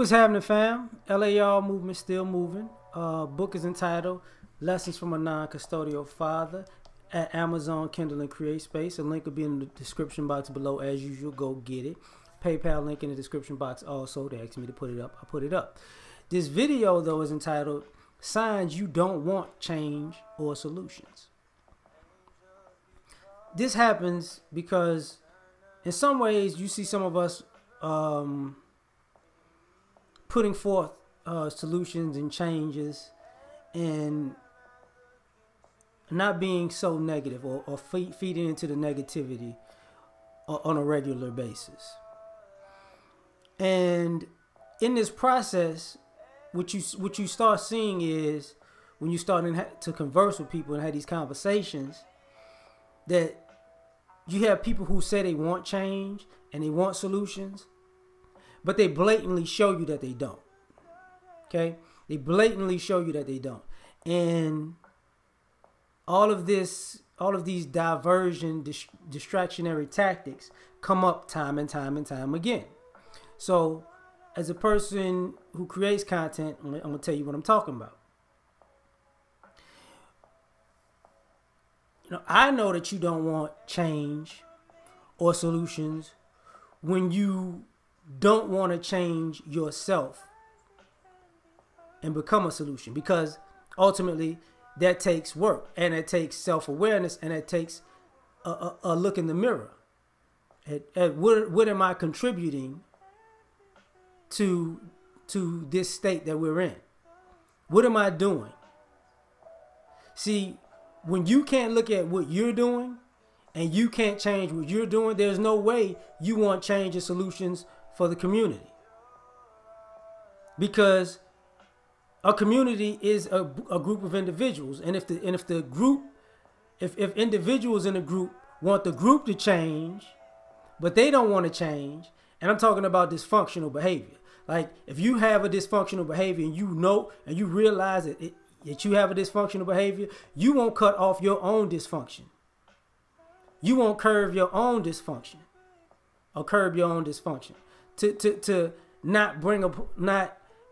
What's happening, fam? L.A.R. movement still moving. Book is entitled Lessons from a Non-Custodial Father at Amazon, Kindle, and Create Space. A link will be in the description box below as usual. Go get it. PayPal link in the description box also. They asked me to put it up. I put it up. This video, though, is entitled Signs You Don't Want Change or Solutions. This happens because in some ways you see some of us putting forth solutions and changes and not being so negative or feeding into the negativity on a regular basis. And in this process, what you start seeing is when you start to converse with people and have these conversations, that you have people who say they want change and they want solutions, but they blatantly show you that they don't. Okay? They blatantly show you that they don't. And all of these diversion, distractionary tactics come up time and time and time again. So, as a person who creates content, I'm going to tell you what I'm talking about. I know that you don't want change or solutions when you don't want to change yourself and become a solution, because ultimately that takes work and it takes self-awareness and it takes a look in the mirror at what am I contributing to this state that we're in? What am I doing? See, when you can't look at what you're doing and you can't change what you're doing, there's no way you want change and solutions for the community. Because a community is a group of individuals, and if individuals in a group want the group to change, but they don't want to change, and I'm talking about dysfunctional behavior. Like, if you have a dysfunctional behavior and you know and you realize that you have a dysfunctional behavior, you won't cut off your own dysfunction. You won't curb your own dysfunction or curb your own dysfunction to not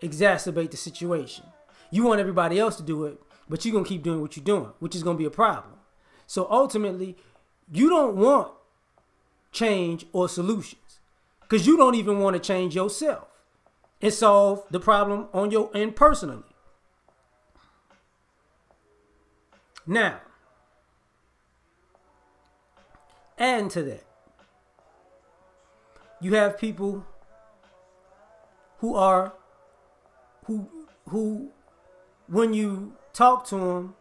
exacerbate the situation. You want everybody else to do it, but you're going to keep doing what you're doing, which is going to be a problem. So ultimately, you don't want change or solutions because you don't even want to change yourself and solve the problem on your end personally. Now, add to that, you have people who when you talk to them,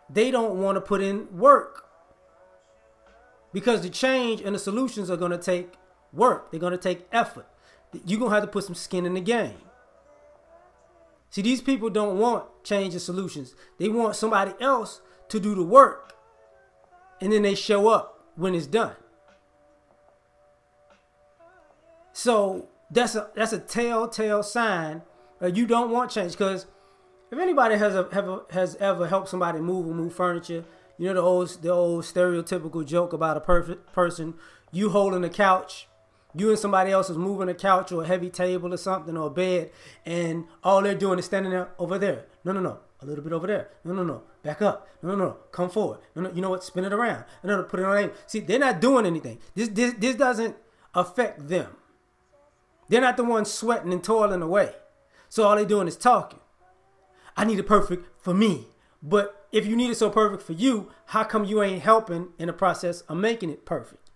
they don't want to put in work because the change and the solutions are going to take work. They're going to take effort. You're going to have to put some skin in the game. See, these people don't want change and solutions. They want somebody else to do the work, and then they show up when it's done. So that's a telltale sign that you don't want change. Because if anybody has ever helped somebody move furniture, you know the old stereotypical joke about a perfect person, you holding a couch, you and somebody else is moving a couch or a heavy table or something or a bed, and all they're doing is standing there over there. No. A little bit over there. No. Back up. No. Come forward. No. You know what? Spin it around. No. Put it on aim. See, they're not doing anything. This doesn't affect them. They're not the ones sweating and toiling away. So all they're doing is talking. I need it perfect for me. But if you need it so perfect for you, how come you ain't helping in the process of making it perfect?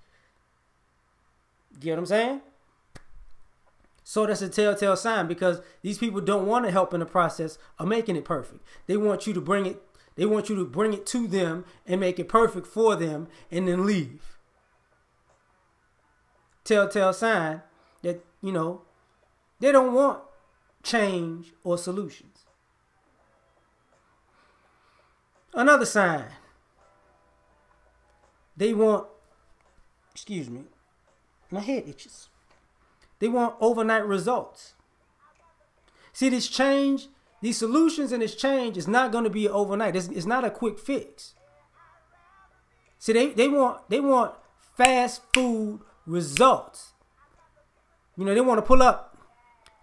Get what I'm saying? So that's a telltale sign, because these people don't want to help in the process of making it perfect. They want you to bring it. They want you to bring it to them and make it perfect for them and then leave. Telltale sign that, they don't want change or solutions. Another sign. They want, my head itches. They want overnight results. See, this change, these solutions and this change is not going to be overnight. It's not a quick fix. See, they want fast food results. You know, they want to pull up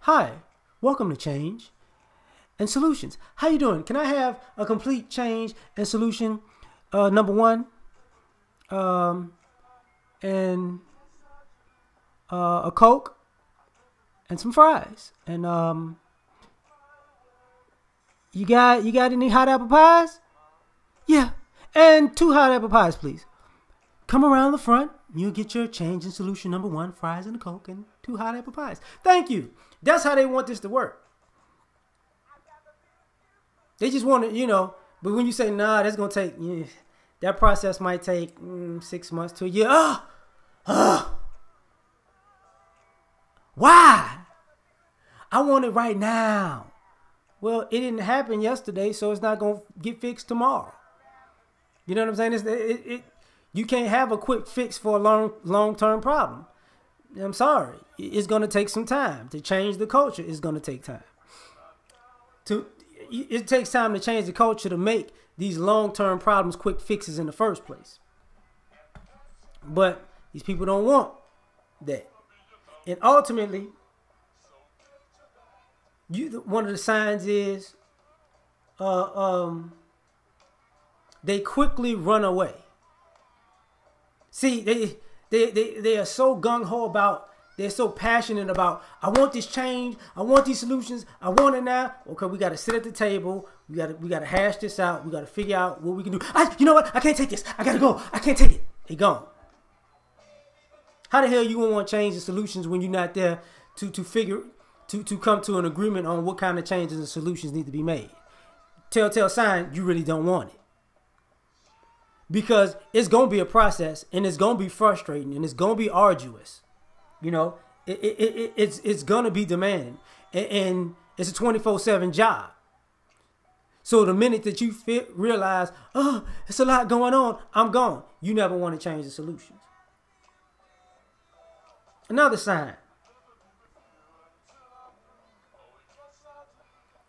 Hi, welcome to Change and Solutions. How you doing? Can I have a complete change and solution, number one, and a Coke and some fries. And you got any hot apple pies? Yeah, and 2 hot apple pies, please. Come around the front. You'll get your change and solution number one, fries and a Coke and 2 hot apple pies. Thank you. That's how they want this to work. They just want to, but when you say, nah, that's going to take, that process might take 6 months to a year. Why? I want it right now. Well, it didn't happen yesterday, so it's not going to get fixed tomorrow. You know what I'm saying? You can't have a quick fix for a long-term problem. I'm sorry. It's going to take some time. To change the culture, it's going to take time. It takes time to change the culture to make these long-term problems quick fixes in the first place. But these people don't want that. And ultimately, one of the signs is they quickly run away. See, they are so gung-ho about, they're so passionate about, I want this change, I want these solutions, I want it now. Okay, we got to sit at the table, we got to hash this out, we got to figure out what we can do. You know what? I can't take this. I got to go. I can't take it. They gone. How the hell you gonna want change and solutions when you're not there to come to an agreement on what kind of changes and solutions need to be made? Telltale sign, you really don't want it. Because it's going to be a process, and it's going to be frustrating, and it's going to be arduous. It's going to be demanding, and it's a 24/7 job. So the minute that you realize, it's a lot going on, I'm gone. You never want to change the solutions. Another sign.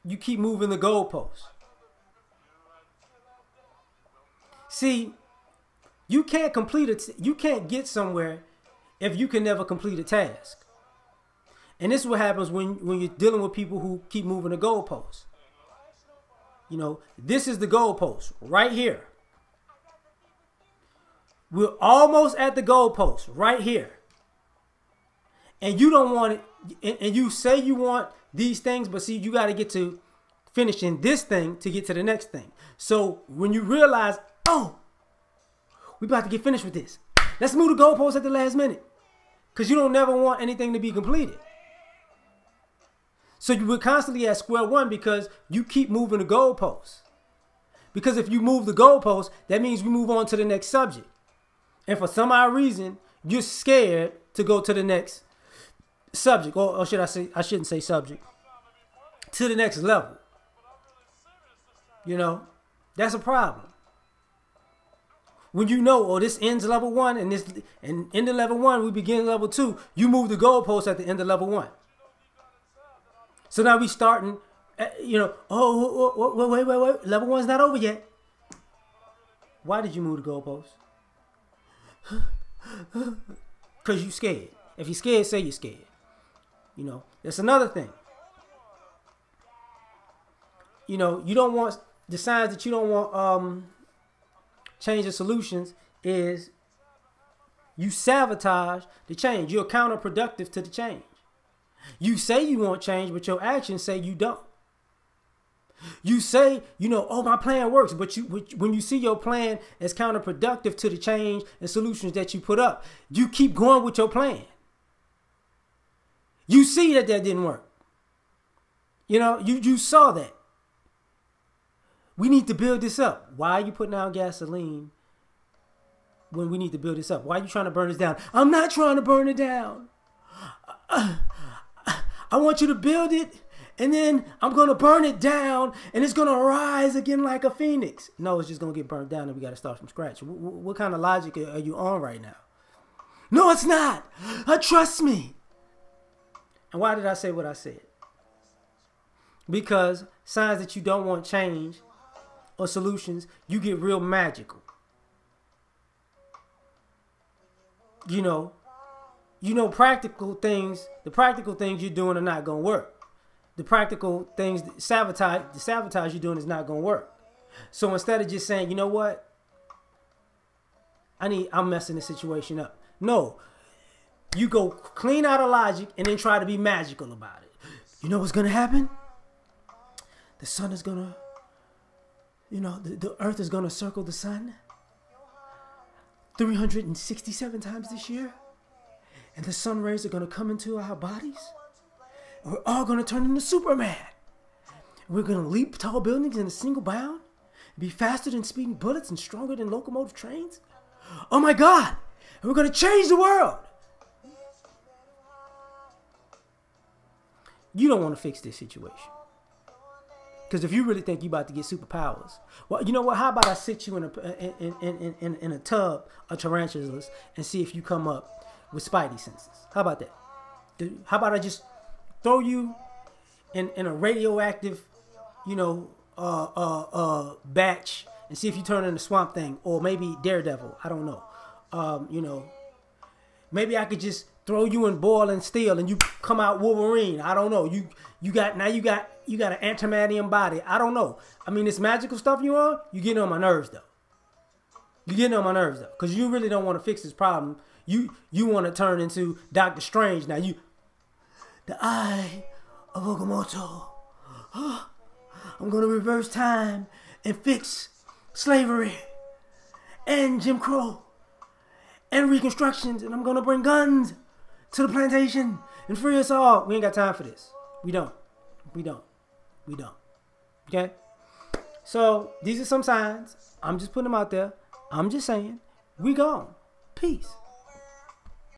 You keep moving the goalposts. See, you can't you can't get somewhere if you can never complete a task. And this is what happens when you're dealing with people who keep moving the goalposts. This is the goalpost right here. We're almost at the goalpost right here. And you don't want it, and you say you want these things, but see, you got to get to finishing this thing to get to the next thing. So when you realize, we about to get finished with this, let's move the goalposts at the last minute, because you don't never want anything to be completed. So you were constantly at square one because you keep moving the goalposts. Because if you move the goalposts, that means we move on to the next subject. And for some odd reason, you're scared to go to the next subject, or should I say, I shouldn't say subject, to the next level. That's a problem. When this ends level 1, and end of level 1, we begin level 2, you move the goalpost at the end of level 1. So now we starting, wait, level 1's not over yet. Why did you move the goalpost? Because you scared. If you're scared, say you're scared. That's another thing. You don't want, the signs that you don't want change of solutions is you sabotage the change. You're counterproductive to the change. You say you want change, but your actions say you don't. You say, my plan works, but when you see your plan as counterproductive to the change and solutions that you put up, you keep going with your plan. You see that didn't work. You saw that. We need to build this up. Why are you putting out gasoline when we need to build this up? Why are you trying to burn this down? I'm not trying to burn it down. I want you to build it, and then I'm going to burn it down, and it's going to rise again like a phoenix. No, it's just going to get burned down, and we got to start from scratch. What kind of logic are you on right now? No, it's not. Trust me. And why did I say what I said? Because signs that you don't want change or solutions, you get real magical. you know, the practical things you're doing are not going to work. The practical things, the sabotage you're doing is not going to work. So instead of just saying, you know what, I'm messing the situation up. No, you go clean out of logic and then try to be magical about it. You know what's going to happen? The sun is going to, the earth is going to circle the sun 367 times this year. And the sun rays are going to come into our bodies. And we're all going to turn into Superman. We're going to leap tall buildings in a single bound. Be faster than speeding bullets and stronger than locomotive trains. Oh my God. And we're going to change the world. You don't want to fix this situation. Because if you really think you're about to get superpowers, well, you know what? How about I sit you in a tub of tarantulas and see if you come up with spidey senses? How about that? How about I just throw you in a radioactive, batch and see if you turn into Swamp Thing or maybe Daredevil? I don't know. Maybe I could just throw you in boiling steel and you come out Wolverine. I don't know. You got an antimatter body. I don't know. I mean, this magical stuff you getting on my nerves though. Because you really don't want to fix this problem. You want to turn into Doctor Strange. Now the eye of Okamoto. I'm going to reverse time and fix slavery and Jim Crow and reconstructions, and I'm going to bring guns to the plantation and free us all. We ain't got time for this. We don't. Okay? So, these are some signs. I'm just putting them out there. I'm just saying, we gone. Peace.